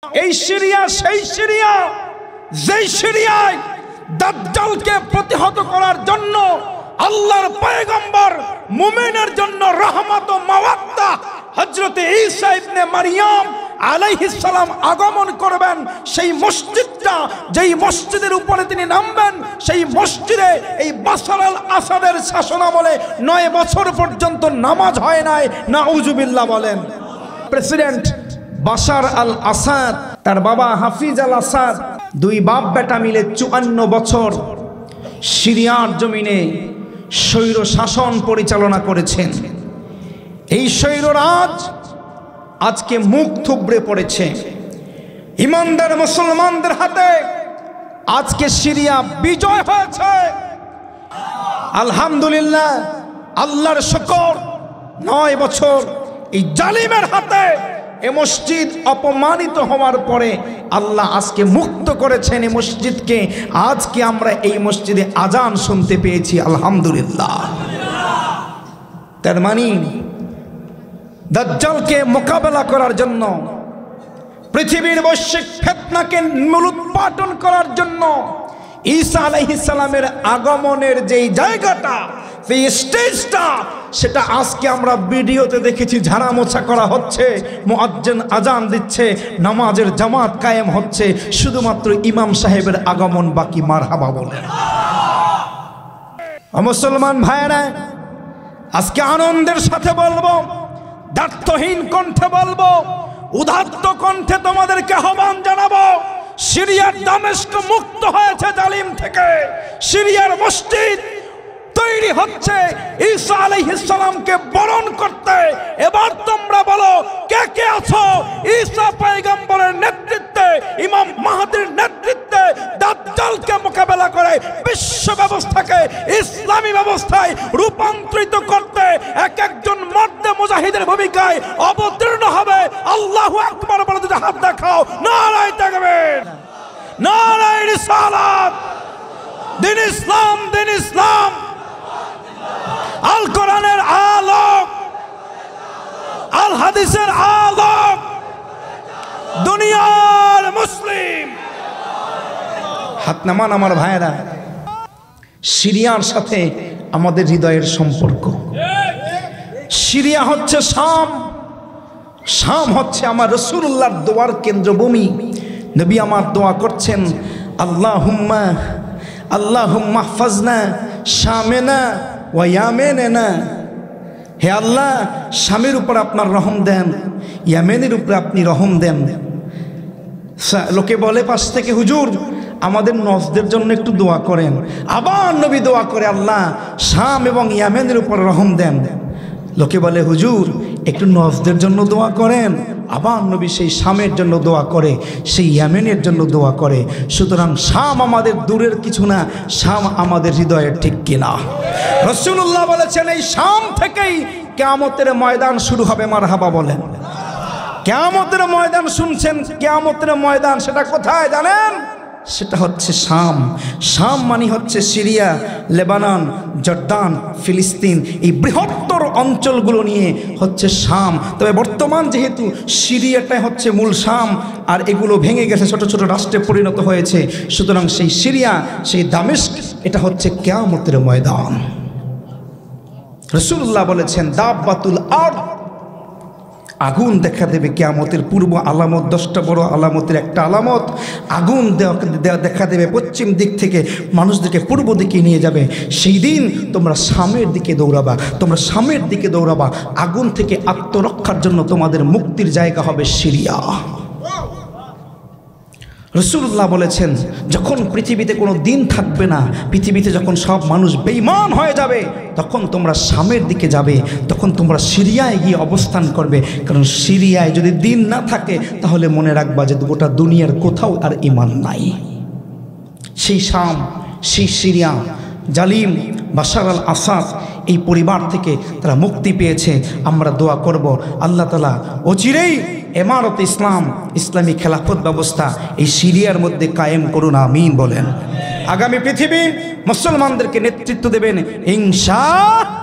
এই সিরিয়া সেই সিরিয়া যেই সিরিয়ায় দাজ্জালকে প্রতিহত করার জন্য আল্লাহর পয়গম্বর মুমিনের জন্য রহমত ও মাওয়াদ্দা হযরত ঈসা ইবনে মারইয়াম আলাইহিস সালাম আগমন করবেন। সেই মসজিদটা যেই মসজিদের উপরে তিনি নামবেন, সেই মসজিদে এই বাশার আল আসাদের শাসনামলে 9 বছর পর্যন্ত নামাজ হয় নাই। নাউজুবিল্লাহ বলেন। প্রেসিডেন্ট বাশার আল আসাদ, তার বাবা হাফিজ আল আসাদ, দুই বাপ বেটা মিলে 54 বছর সিরিয়ার জমিনে স্বৈর শাসন পরিচালনা করেছেন। এই স্বৈররাজ আজকে মুখ থুবড়ে পড়েছে ইমানদার মুসলমানদের হাতে। আজকে সিরিয়া বিজয় হয়েছে, আলহামদুলিল্লাহ, আল্লাহর শুকর। 9 বছর এই জালিমের হাতে এ মসজিদ অপমানিত হওয়ার পরে আল্লাহ আজকে মুক্ত করেছেন এই মসজিদকে। আজকে আমরা এই মসজিদে আজান শুনতে পেয়েছি, আলহামদুলিল্লাহ। তার মানে দাজ্জালকে মোকাবেলা করার জন্য, পৃথিবীর বৈশ্বিক ফিতনাকে মূলোৎপাটন করার জন্য ঈসা আলাইহিস সালামের আগমনের যেই জায়গাটা, সেই স্টেজটা, সেটা আজকে আমরা ভিডিওতে দেখেছি। ঝাড়া মোছা করা হচ্ছে, মুয়াজ্জিন আজান দিচ্ছে, নামাজের জামাত কায়েম হচ্ছে, শুধুমাত্র ইমাম সাহেবের আগমন বাকি। মারহাবা বলেন। মুসলমান ভাইরা, আজকে আনন্দের সাথে বলবো, দার্থহীন কণ্ঠে বলবো, উদাত্ত কণ্ঠে তোমাদেরকে আহ্বান জানাবো, সিরিয়ার দামেস্ক মুক্ত হয়েছে জালিম থেকে। সিরিয়ার মসজিদ তৈরি হচ্ছে ঈসা আলাইহিস সালামকে বরণ করতে। এবার তোমরা বলো, কে কে আছো ঈসা পয়গম্বরের নেতৃত্বে, ইমাম মাহদির নেতৃত্বে দাজ্জালকে মোকাবেলা করে বিশ্ব ব্যবস্থাকে ইসলামী ব্যবস্থায় রূপান্তরিত করতে একজন মর্দে মুজাহিদের ভূমিকায় অবতীর্ণ হবে? আল্লাহু আকবার বলে দুটো হাত দেখাও। নারায়ে তাকবীর, নারায়ে রিসালাত। দিন ইসলাম, দিন ইসলাম, আল কোরআনের আলোক, আল হাদিসের আলোক, দুনিয়ার মুসলিম। হাত নামান আমার ভাইরা। সিরিয়ার সাথে আমাদের হৃদয়ের সম্পর্ক। সিরিয়া হচ্ছে শাম, শাম হচ্ছে আমার রাসূলুল্লাহর দোয়ার কেন্দ্রভূমি। নবী আমার দোয়া করছেন, আল্লাহুম্মা আল্লাহুম্মা হাফাজনা শামেনা ওয়া ইয়ামেনা। হে আল্লাহ, শামের উপর আপনার রহম দেন, ইয়ামেনের উপরে আপনি রহম দেন। লোকে বলে পাশ থেকে, হুজুর আমাদের নজদের জন্য একটু দোয়া করেন। আবার নবী দোয়া করে, আল্লাহ শাম এবং ইয়ামেনের উপর রহম দেন। লোকে বলে, হুজুর একটু নজদের জন্য দোয়া করেন। আবার নবী সেই শামের জন্য দোয়া করে, সেই ইয়ামেনের জন্য দোয়া করে। সুতরাং শাম আমাদের দূরের কিছু না, শাম আমাদের হৃদয়ের, ঠিক কিনা? রাসূলুল্লাহ বলেছেন, এই শাম থেকেই কিয়ামতের ময়দান শুরু হবে। মারহাবা বলেন। কিয়ামতের ময়দান শুনছেন, কিয়ামতের ময়দান সেটা কোথায় জানেন? সেটা হচ্ছে শাম। শাম মানে হচ্ছে সিরিয়া, লেবানন, জর্দান, ফিলিস্তিন, এই বৃহত্তর অঞ্চলগুলো নিয়ে হচ্ছে শাম। তবে বর্তমান যেহেতু সিরিয়াটাই হচ্ছে মূল শাম, আর এগুলো ভেঙে গেছে, ছোট ছোট রাষ্ট্রে পরিণত হয়েছে, সুতরাং সেই সিরিয়া, সেই দামেস্ক, এটা হচ্ছে কিয়ামতের ময়দান। রাসূলুল্লাহ বলেছেন, দাব্বাতুল আরদ, আগুন দেখা দেবে কিয়ামতের পূর্ব আলামত, 10টা বড় আলামতের একটা আলামত। আগুন দেখা দেবে পশ্চিম দিক থেকে, মানুষদেরকে পূর্ব দিকে নিয়ে যাবে। সেই দিন তোমরা শামের দিকে দৌড়াবা, তোমরা শামের দিকে দৌড়াবা। আগুন থেকে আত্মরক্ষার জন্য তোমাদের মুক্তির জায়গা হবে সিরিয়া। রাসূলুল্লাহ বলেছেন, যখন পৃথিবীতে কোনো দিন থাকবে না, পৃথিবীতে যখন সব মানুষ বেঈমান হয়ে যাবে, তখন তোমরা শামের দিকে যাবে, তখন তোমরা সিরিয়ায় গিয়ে অবস্থান করবে। কারণ সিরিয়ায় যদি দিন না থাকে, তাহলে মনে রাখবা যে গোটা দুনিয়ার কোথাও আর ঈমান নাই। সেই শাম, সেই সিরিয়া, জালিম বাশার আল আসাদ, এই পরিবার থেকে তারা মুক্তি পেয়েছে। আমরা দোয়া করব, আল্লাহ তাআলা অচিরেই ইমারত ইসলাম, ইসলামী খেলাফত ব্যবস্থা এই সিরিয়ার মধ্যে কায়েম করুন, আমিন বলেন। আগামী পৃথিবী মুসলমানদেরকে নেতৃত্ব দেবেন ইনশাআল্লাহ।